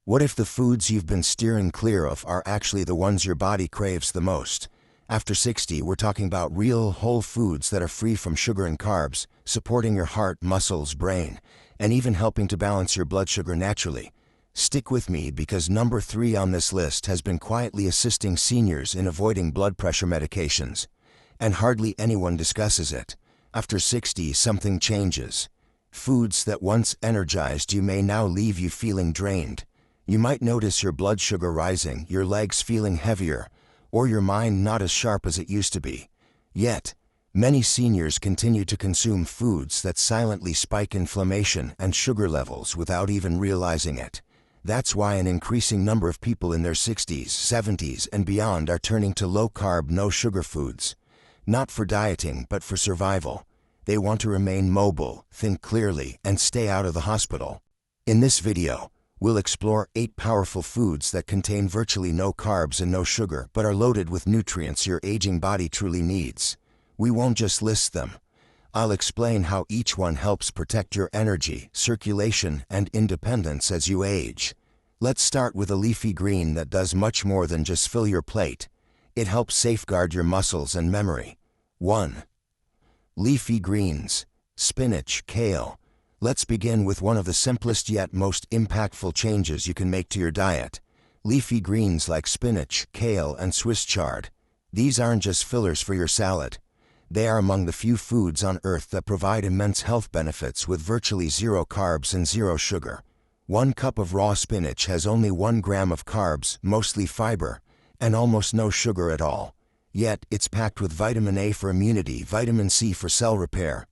What if the foods you've been steering clear of are actually the ones your body craves the most? After 60, we're talking about real, whole foods that are free from sugar and carbs, supporting your heart, muscles, brain, and even helping to balance your blood sugar naturally. Stick with me because number 3 on this list has been quietly assisting seniors in avoiding blood pressure medications. And hardly anyone discusses it. After 60, something changes. Foods that once energized you may now leave you feeling drained. You might notice your blood sugar rising, your legs feeling heavier, or your mind not as sharp as it used to be. Yet, many seniors continue to consume foods that silently spike inflammation and sugar levels without even realizing it. That's why an increasing number of people in their 60s, 70s, and beyond are turning to low-carb, no-sugar foods. Not for dieting, but for survival. They want to remain mobile, think clearly, and stay out of the hospital. In this video, we'll explore 8 powerful foods that contain virtually no carbs and no sugar, but are loaded with nutrients your aging body truly needs. We won't just list them. I'll explain how each one helps protect your energy, circulation, and independence as you age. Let's start with a leafy green that does much more than just fill your plate. It helps safeguard your muscles and memory. 1. Leafy greens. Spinach, kale. Let's begin with one of the simplest yet most impactful changes you can make to your diet. Leafy greens like spinach, kale, and Swiss chard. These aren't just fillers for your salad. They are among the few foods on earth that provide immense health benefits with virtually 0 carbs and 0 sugar. 1 cup of raw spinach has only 1 gram of carbs, mostly fiber, and almost no sugar at all. Yet, it's packed with vitamin A for immunity, vitamin C for cell repair,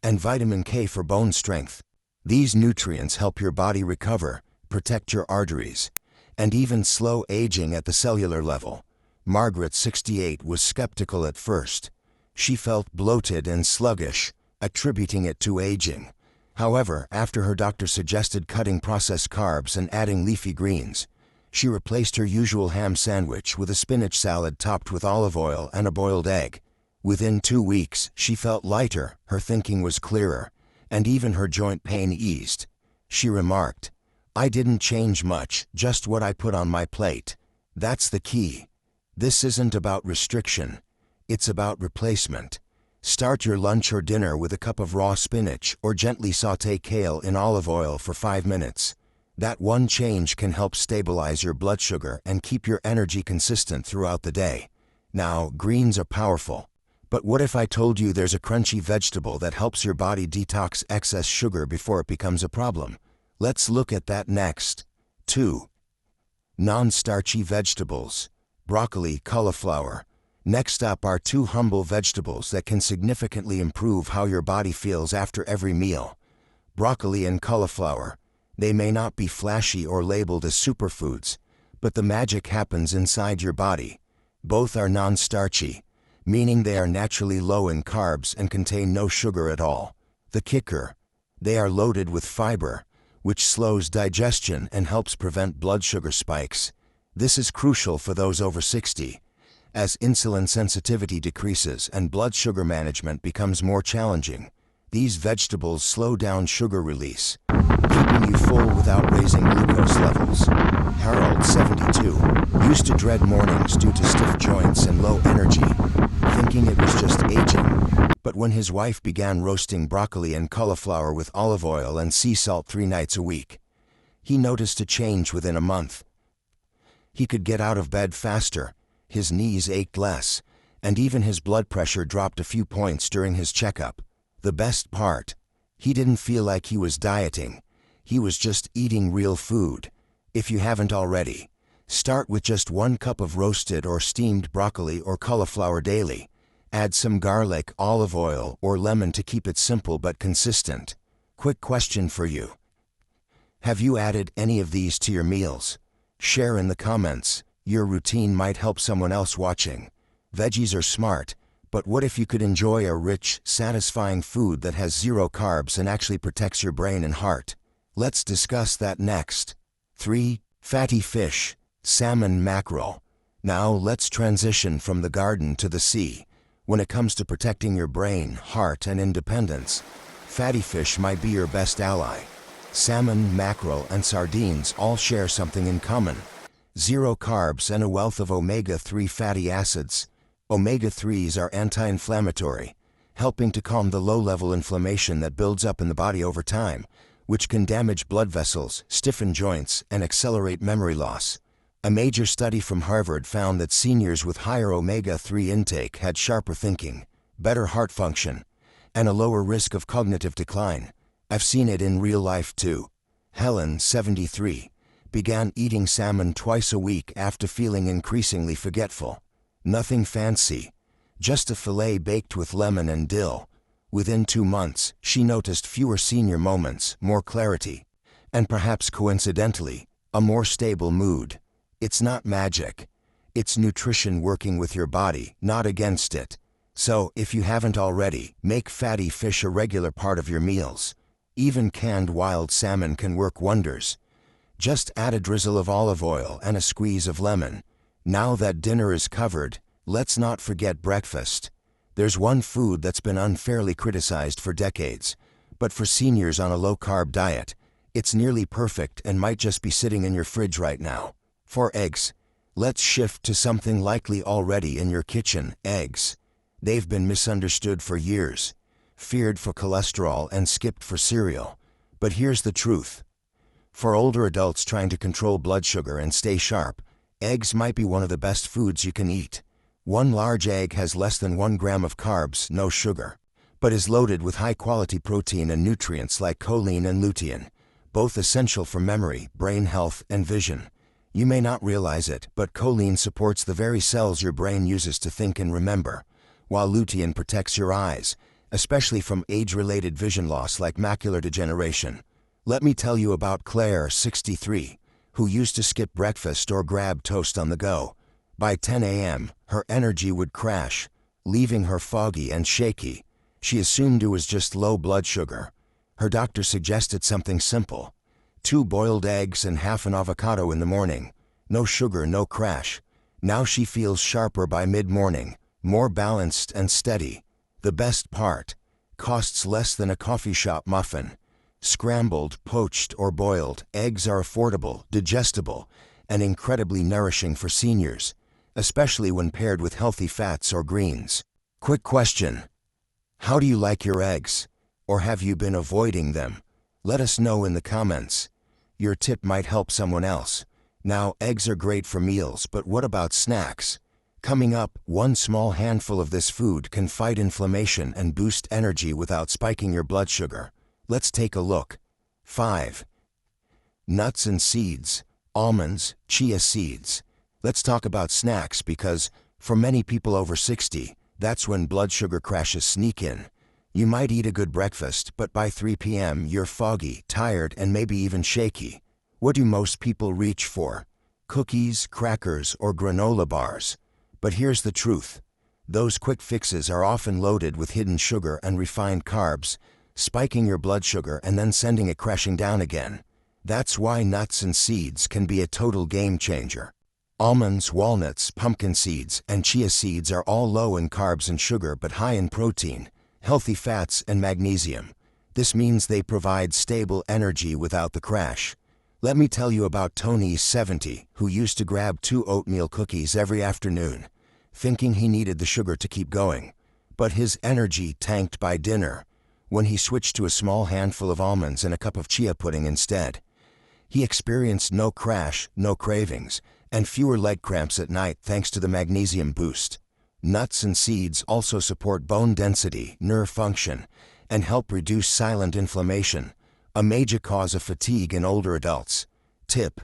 and vitamin K for bone strength. These nutrients help your body recover, protect your arteries, and even slow aging at the cellular level. Margaret, 68, was skeptical at first. She felt bloated and sluggish, attributing it to aging. However, after her doctor suggested cutting processed carbs and adding leafy greens, she replaced her usual ham sandwich with a spinach salad topped with olive oil and a boiled egg. Within 2 weeks, she felt lighter, her thinking was clearer, and even her joint pain eased. She remarked, "I didn't change much, just what I put on my plate." That's the key. This isn't about restriction. It's about replacement. Start your lunch or dinner with a cup of raw spinach or gently sauté kale in olive oil for 5 minutes. That one change can help stabilize your blood sugar and keep your energy consistent throughout the day. Now, greens are powerful. But what if I told you there's a crunchy vegetable that helps your body detox excess sugar before it becomes a problem? Let's look at that next. 2. Non-starchy vegetables. Broccoli, cauliflower. Next up are 2 humble vegetables that can significantly improve how your body feels after every meal. Broccoli and cauliflower. They may not be flashy or labeled as superfoods, but the magic happens inside your body. Both are non-starchy, meaning they are naturally low in carbs and contain no sugar at all. The kicker: they are loaded with fiber, which slows digestion and helps prevent blood sugar spikes. This is crucial for those over 60, as insulin sensitivity decreases and blood sugar management becomes more challenging. These vegetables slow down sugar release, keeping you full without raising glucose levels. Harold, 72, used to dread mornings due to stiff joints and low energy, thinking it was just aging. But when his wife began roasting broccoli and cauliflower with olive oil and sea salt 3 nights a week, he noticed a change within a month. He could get out of bed faster, his knees ached less, and even his blood pressure dropped a few points during his checkup. The best part: he didn't feel like he was dieting. He was just eating real food. If you haven't already, start with just 1 cup of roasted or steamed broccoli or cauliflower daily. Add some garlic, olive oil, or lemon to keep it simple but consistent. Quick question for you: have you added any of these to your meals? Share in the comments. Your routine might help someone else watching. Veggies are smart, but what if you could enjoy a rich, satisfying food that has 0 carbs and actually protects your brain and heart? Let's discuss that next. 3. Fatty fish. Salmon, mackerel. Now let's transition from the garden to the sea. When it comes to protecting your brain, heart, and independence, fatty fish might be your best ally. Salmon, mackerel, and sardines all share something in common: zero carbs and a wealth of omega-3 fatty acids. Omega-3s are anti-inflammatory, helping to calm the low-level inflammation that builds up in the body over time, which can damage blood vessels, stiffen joints, and accelerate memory loss. A major study from Harvard found that seniors with higher omega-3 intake had sharper thinking, better heart function, and a lower risk of cognitive decline. I've seen it in real life too. Helen, 73, began eating salmon twice a week after feeling increasingly forgetful. Nothing fancy, just a fillet baked with lemon and dill. Within 2 months, she noticed fewer senior moments, more clarity, and perhaps coincidentally, a more stable mood. It's not magic. It's nutrition working with your body, not against it. So, if you haven't already, make fatty fish a regular part of your meals. Even canned wild salmon can work wonders. Just add a drizzle of olive oil and a squeeze of lemon. Now that dinner is covered, let's not forget breakfast. There's one food that's been unfairly criticized for decades, but for seniors on a low-carb diet, it's nearly perfect and might just be sitting in your fridge right now. For eggs, let's shift to something likely already in your kitchen: eggs. They've been misunderstood for years, feared for cholesterol and skipped for cereal. But here's the truth. For older adults trying to control blood sugar and stay sharp, eggs might be one of the best foods you can eat. One large egg has less than 1 gram of carbs, no sugar, but is loaded with high-quality protein and nutrients like choline and lutein, both essential for memory, brain health, and vision. You may not realize it, but choline supports the very cells your brain uses to think and remember, while lutein protects your eyes, especially from age-related vision loss like macular degeneration. Let me tell you about Claire, 63, who used to skip breakfast or grab toast on the go. By 10 a.m., her energy would crash, leaving her foggy and shaky. She assumed it was just low blood sugar. Her doctor suggested something simple: 2 boiled eggs and half an avocado in the morning. No sugar, no crash. Now she feels sharper by mid-morning, more balanced and steady. The best part: costs less than a coffee shop muffin. Scrambled, poached, or boiled, eggs are affordable, digestible, and incredibly nourishing for seniors, especially when paired with healthy fats or greens. Quick question: how do you like your eggs? Or have you been avoiding them? Let us know in the comments. Your tip might help someone else. Now, eggs are great for meals, but what about snacks? Coming up, one small handful of this food can fight inflammation and boost energy without spiking your blood sugar. Let's take a look. 5. Nuts and seeds. Almonds, chia seeds. Let's talk about snacks because, for many people over 60, that's when blood sugar crashes sneak in. You might eat a good breakfast, but by 3 p.m. you're foggy, tired, and maybe even shaky. What do most people reach for? Cookies, crackers, or granola bars? But here's the truth. Those quick fixes are often loaded with hidden sugar and refined carbs, spiking your blood sugar and then sending it crashing down again. That's why nuts and seeds can be a total game changer. Almonds, walnuts, pumpkin seeds, and chia seeds are all low in carbs and sugar but high in protein, healthy fats, and magnesium. This means they provide stable energy without the crash. Let me tell you about Tony, 70, who used to grab 2 oatmeal cookies every afternoon, thinking he needed the sugar to keep going. But his energy tanked by dinner. When he switched to a small handful of almonds and a cup of chia pudding instead, he experienced no crash, no cravings, and fewer leg cramps at night thanks to the magnesium boost. Nuts and seeds also support bone density, nerve function, and help reduce silent inflammation, a major cause of fatigue in older adults. Tip: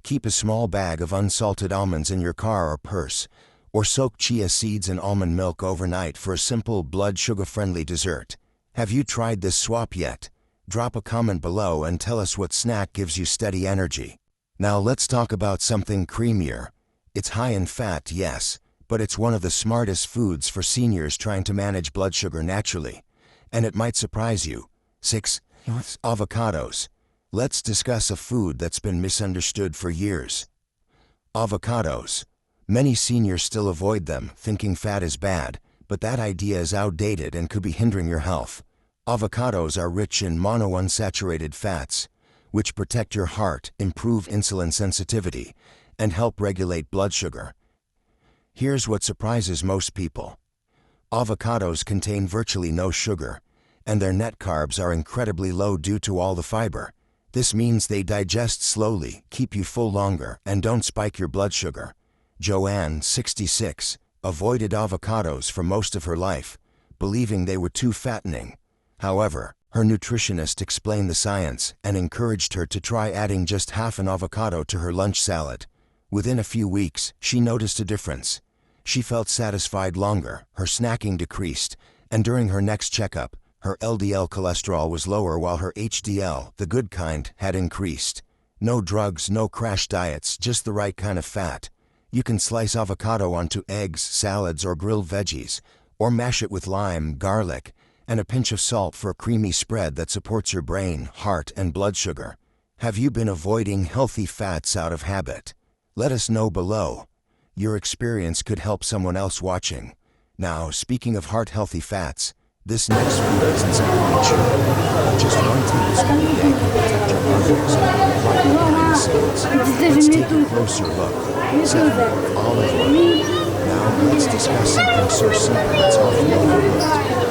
keep a small bag of unsalted almonds in your car or purse, or soak chia seeds in almond milk overnight for a simple blood sugar-friendly dessert. Have you tried this swap yet? Drop a comment below and tell us what snack gives you steady energy. Now let's talk about something creamier. It's high in fat, yes, but it's one of the smartest foods for seniors trying to manage blood sugar naturally. And it might surprise you. 6. Avocados. Let's discuss a food that's been misunderstood for years. Avocados. Many seniors still avoid them, thinking fat is bad, but that idea is outdated and could be hindering your health. Avocados are rich in monounsaturated fats, which protect your heart, improve insulin sensitivity, and help regulate blood sugar. Here's what surprises most people. Avocados contain virtually no sugar, and their net carbs are incredibly low due to all the fiber. This means they digest slowly, keep you full longer, and don't spike your blood sugar. Joanne, 66, avoided avocados for most of her life, believing they were too fattening. However, her nutritionist explained the science and encouraged her to try adding just half an avocado to her lunch salad. Within a few weeks, she noticed a difference. She felt satisfied longer, her snacking decreased, and during her next checkup, her LDL cholesterol was lower while her HDL, the good kind, had increased. No drugs, no crash diets, just the right kind of fat. You can slice avocado onto eggs, salads, or grilled veggies, or mash it with lime, garlic, and a pinch of salt for a creamy spread that supports your brain, heart, and blood sugar. Have you been avoiding healthy fats out of habit? Let us know below. Your experience could help someone else watching. Now, speaking of heart-healthy fats, this next food isn't something to chew. Just 1 tablespoon a day can protect your arteries and apply it behind the scenes. Let's take a closer look. 7. Olive oil. Now let's discuss something so simple that's often overlooked.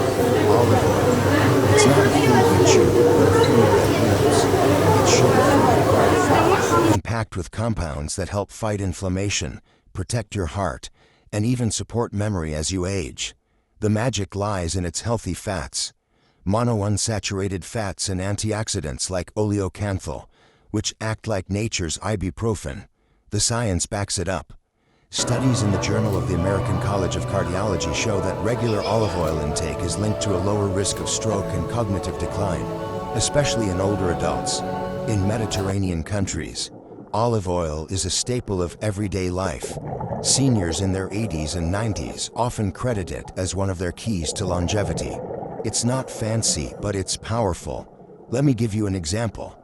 Olive oil. It's not a food you chew, but a food that heals. It's sugar-free, carb-free, and packed with compounds that help fight inflammation, protect your heart, and even support memory as you age. The magic lies in its healthy fats. Monounsaturated fats and antioxidants like oleocanthal, which act like nature's ibuprofen. The science backs it up. Studies in the Journal of the American College of Cardiology show that regular olive oil intake is linked to a lower risk of stroke and cognitive decline, especially in older adults. In Mediterranean countries, olive oil is a staple of everyday life. Seniors in their 80s and 90s often credit it as one of their keys to longevity. It's not fancy, but it's powerful. Let me give you an example.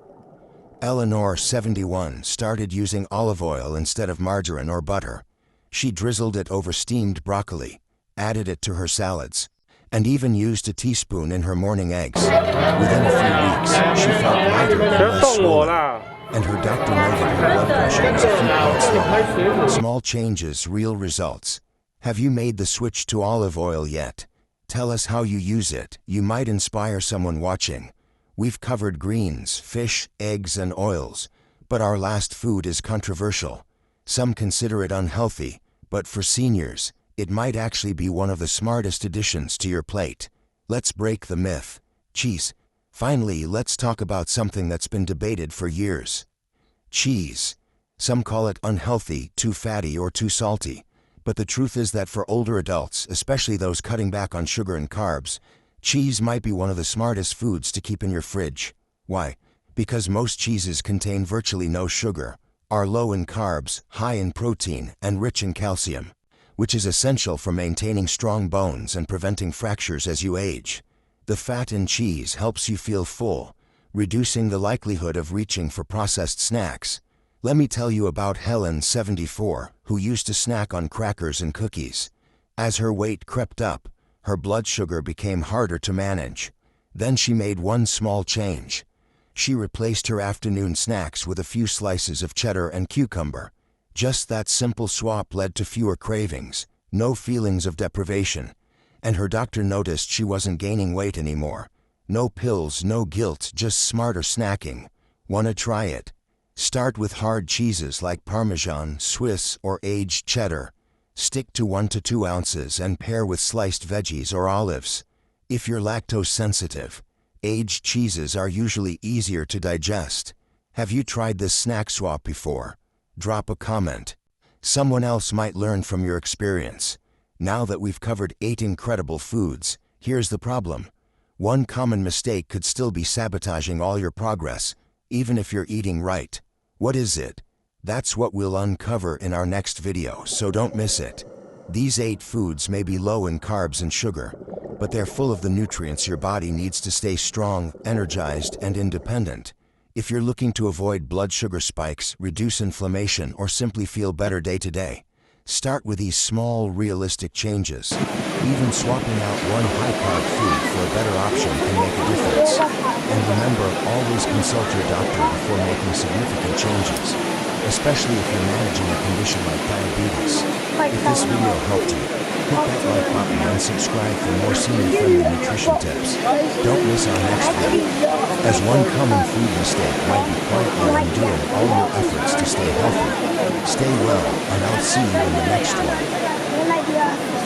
Eleanor, 71, started using olive oil instead of margarine or butter. She drizzled it over steamed broccoli, added it to her salads, and even used a teaspoon in her morning eggs. Within a few weeks, she felt lighter and less swollen, and her doctor noted her blood pressure was a few points lower. Small changes, real results. Have you made the switch to olive oil yet? Tell us how you use it. You might inspire someone watching. We've covered greens, fish, eggs, and oils, but our last food is controversial. Some consider it unhealthy, but for seniors, it might actually be one of the smartest additions to your plate. Let's break the myth. Cheese. Finally, let's talk about something that's been debated for years. Cheese. Some call it unhealthy, too fatty, or too salty. But the truth is that for older adults, especially those cutting back on sugar and carbs, cheese might be one of the smartest foods to keep in your fridge. Why? Because most cheeses contain virtually no sugar, are low in carbs, high in protein, and rich in calcium, which is essential for maintaining strong bones and preventing fractures as you age. The fat in cheese helps you feel full, reducing the likelihood of reaching for processed snacks. Let me tell you about Helen, 74, who used to snack on crackers and cookies. As her weight crept up, her blood sugar became harder to manage. Then she made one small change. She replaced her afternoon snacks with a few slices of cheddar and cucumber. Just that simple swap led to fewer cravings, no feelings of deprivation, and her doctor noticed she wasn't gaining weight anymore. No pills, no guilt, just smarter snacking. Wanna try it? Start with hard cheeses like Parmesan, Swiss, or aged cheddar. Stick to 1 to 2 ounces and pair with sliced veggies or olives. If you're lactose sensitive, aged cheeses are usually easier to digest. Have you tried this snack swap before? Drop a comment. Someone else might learn from your experience. Now that we've covered 8 incredible foods, here's the problem. One common mistake could still be sabotaging all your progress, even if you're eating right. What is it? That's what we'll uncover in our next video, so don't miss it. These 8 foods may be low in carbs and sugar, but they're full of the nutrients your body needs to stay strong, energized, and independent. If you're looking to avoid blood sugar spikes, reduce inflammation, or simply feel better day to day, Start with these small, realistic changes. Even swapping out one high-carb food for a better option can make a difference. And remember, always consult your doctor before making significant changes, especially if you're managing a condition like diabetes. If this video helped you, hit that like button and subscribe for more senior-friendly nutrition tips. Don't miss our next video, as one common food mistake might be quietly undoing all your efforts to stay healthy. Stay well, and I'll see you in the next one.